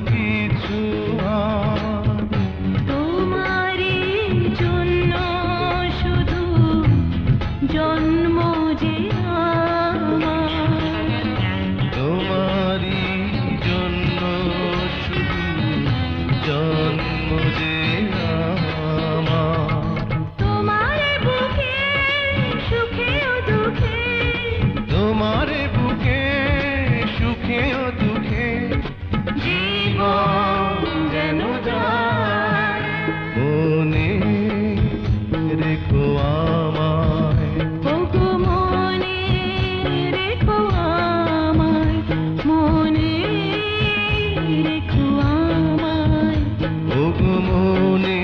কিছু তোমারই জন্য শুধু জন্ম যে আমার, তোমারই জন্য শুধু জন্ম যে আমার। তোমার বুকে সুখে ও দুঃখে, তোমার বুকে সুখে ও দুঃখে জীবন যেন যায়। মনে রেখো আমায়, ওগো মনে রেখো আমায়, মনে রেখো আমায়। ওগো মনে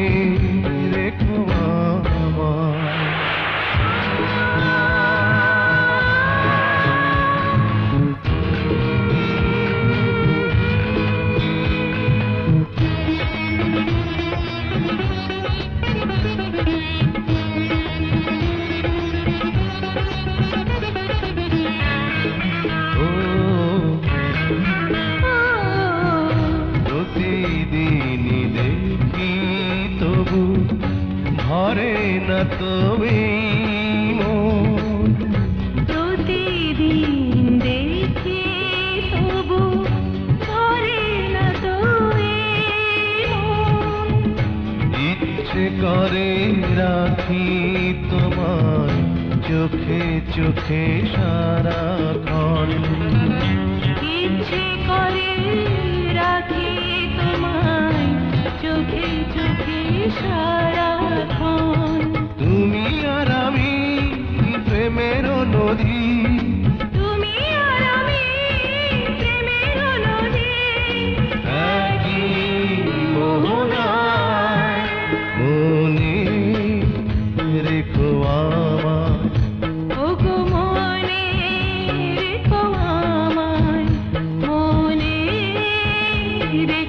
রেখো আমায়। প্রতিদিনই দেখি তবু ভরে না তবে মন। প্রতিদিন দেখি তবু ধরে না তো ইচ্ছে করে রাখি তোমার চোখে চোখে সারাক্ষণ। ইচ্ছে করে রাখি তোমায় চোখে চোখে সারাক্ষণ। তুমি আর আমি প্রেমের নদী, তুমি আর আমি প্রেমের নদী, একই মোহনায়। মনে রেখো আমায়, ওগো মনে রেখো আমায়, মনে রেখো